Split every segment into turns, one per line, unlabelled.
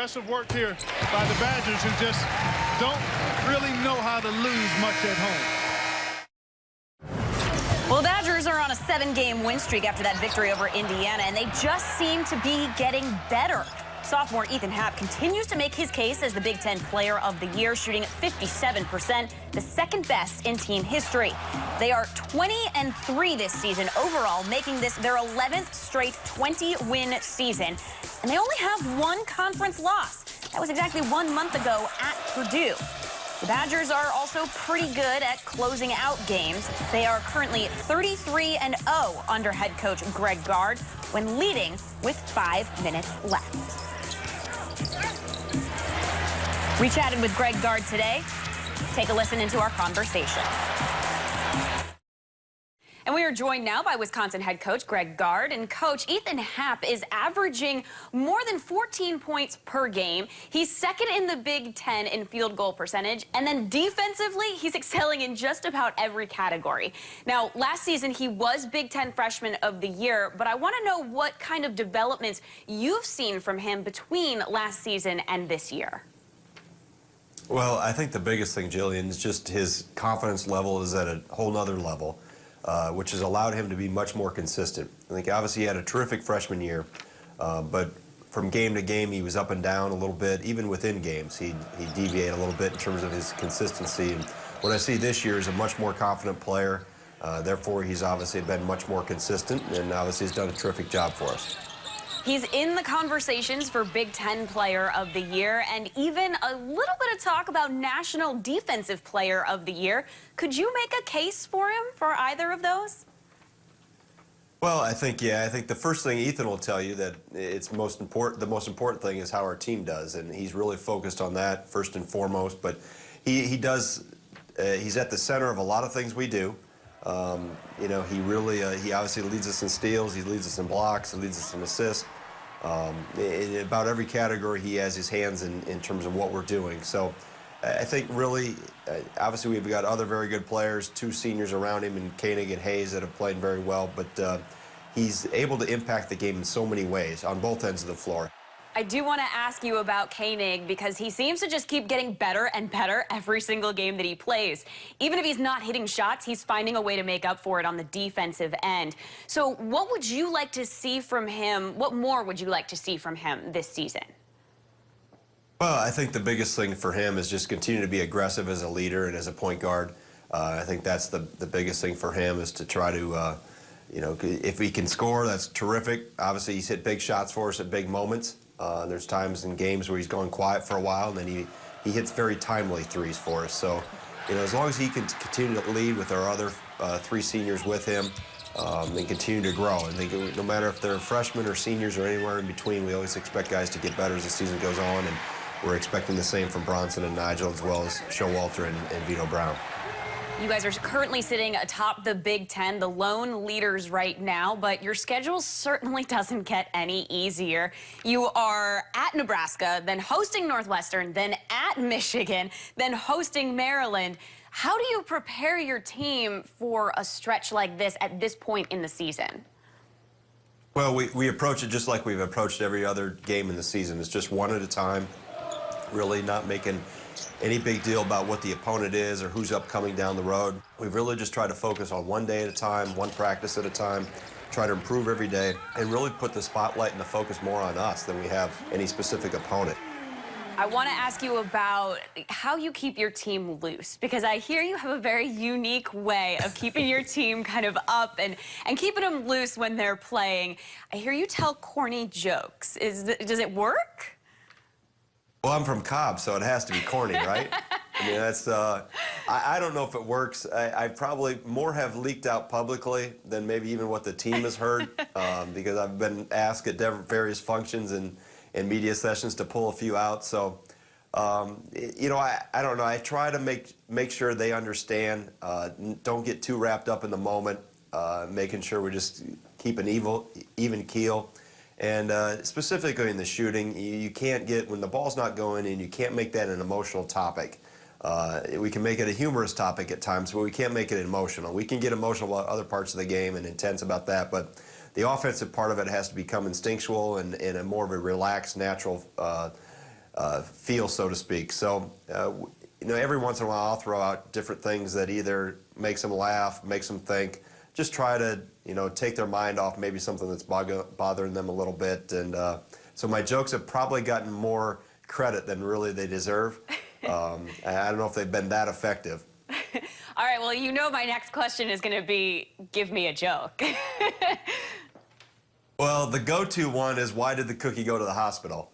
impressive work here by the Badgers, who just don't really know how to lose much at home.
Well, the Badgers are on a 7-game win streak after that victory over Indiana, and they just seem to be getting better. Sophomore Ethan Happ continues to make his case as the Big Ten Player of the Year, shooting at 57%, the second best in team history. They are 20-3 this season overall, making this their 11th straight 20-win season. And they only have one conference loss. That was exactly 1 month ago at Purdue. The Badgers are also pretty good at closing out games. They are currently 33-0 under head coach Greg Gard when leading with 5 minutes left. We chatted with Greg Gard today. Take a listen into our conversation. And we are joined now by Wisconsin head coach Greg Gard. And coach, Ethan Happ is averaging more than 14 points per game. He's second in the Big Ten in field goal percentage. And then defensively, he's excelling in just about every category. Now, last season, he was Big Ten Freshman of the Year. But I want to know what kind of developments you've seen from him between last season and this year.
Well, I think the biggest thing, Jillian, is just his confidence level is at a whole nother level, which has allowed him to be much more consistent. I think obviously he had a terrific freshman year, but from game to game he was up and down a little bit. Even within games, he'd deviate a little bit in terms of his consistency. And what I see this year is a much more confident player. Therefore, he's obviously been much more consistent, and obviously he's done a terrific job for us.
He's in the conversations for Big Ten Player of the Year and even a little bit of talk about National Defensive Player of the Year. Could you make a case for him for either of those?
Well, I think the first thing Ethan will tell you that it's the most important thing is how our team does, and he's really focused on that first and foremost. But he's at the center of a lot of things we do. You know, he obviously leads us in steals, he leads us in blocks, he leads us in assists. In about every category he has his hands in terms of what we're doing. So I think really, obviously we've got other very good players, 2 seniors around him in Koenig and Hayes that have played very well, but he's able to impact the game in so many ways on both ends of the floor.
I do want to ask you about Koenig because he seems to just keep getting better and better every single game that he plays. Even if he's not hitting shots, he's finding a way to make up for it on the defensive end. So what would you like to see from him? What more would you like to see from him this season?
Well, I think the biggest thing for him is just continue to be aggressive as a leader and as a point guard. I think that's the biggest thing for him is to try to, you know, if he can score, that's terrific. Obviously, he's hit big shots for us at big moments. There's times in games where he's going quiet for a while, and then he hits very timely threes for us. So, you know, as long as he can continue to lead with our other 3 seniors with him, and continue to grow. I think no matter if they're freshmen or seniors or anywhere in between, we always expect guys to get better as the season goes on, and we're expecting the same from Bronson and Nigel, as well as Showalter and Vito Brown.
You guys are currently sitting atop the Big Ten, the lone leaders right now, but your schedule certainly doesn't get any easier. You are at Nebraska, then hosting Northwestern, then at Michigan, then hosting Maryland. How do you prepare your team for a stretch like this at this point in the season?
Well, we approach it just like we've approached every other game in the season. It's just one at a time, really not making any big deal about what the opponent is or who's upcoming down the road. We've really just tried to focus on one day at a time, one practice at a time, try to improve every day, and really put the spotlight and the focus more on us than we have any specific opponent.
I want to ask you about how you keep your team loose, because I hear you have a very unique way of keeping your team kind of up and keeping them loose when they're playing. I hear you tell corny jokes. Does it work?
Well, I'm from Cobb, so it has to be corny, right? I mean, that's, I don't know if it works. I probably more have leaked out publicly than maybe even what the team has heard, because I've been asked at various functions and media sessions to pull a few out. So, you know, I don't know. I try to make sure they understand. Don't get too wrapped up in the moment, making sure we just keep an even keel. And specifically in the shooting, you can't get, when the ball's not going in, you can't make that an emotional topic. We can make it a humorous topic at times, but we can't make it emotional. We can get emotional about other parts of the game and intense about that, but the offensive part of it has to become instinctual and a more of a relaxed, natural feel, so to speak. So, you know, every once in a while I'll throw out different things that either makes them laugh, makes them think, just try to, you know, take their mind off maybe something that's bothering them a little bit. And so my jokes have probably gotten more credit than really they deserve. I don't know if they've been that effective.
All right, well, you know my next question is going to be, give me a joke.
Well, the go-to one is, why did the cookie go to the hospital?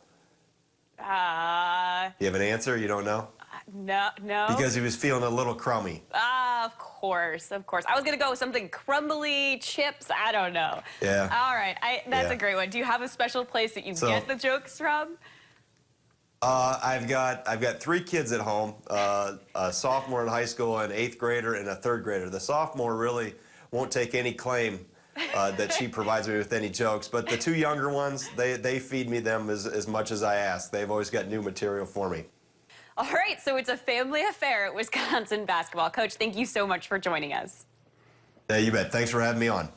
You have an answer? You don't know?
No.
Because he was feeling a little crummy.
Of course. I was going to go with something crumbly, chips, I don't know.
Yeah.
All right, that's a great one. Do you have a special place that you get the jokes from?
I've got 3 kids at home, a sophomore in high school, an 8th grader, and a 3rd grader. The sophomore really won't take any claim that she provides me with any jokes, but the 2 younger ones, they feed me them as much as I ask. They've always got new material for me.
All right, so it's a family affair at Wisconsin basketball. Coach, thank you so much for joining us.
Yeah, you bet. Thanks for having me on.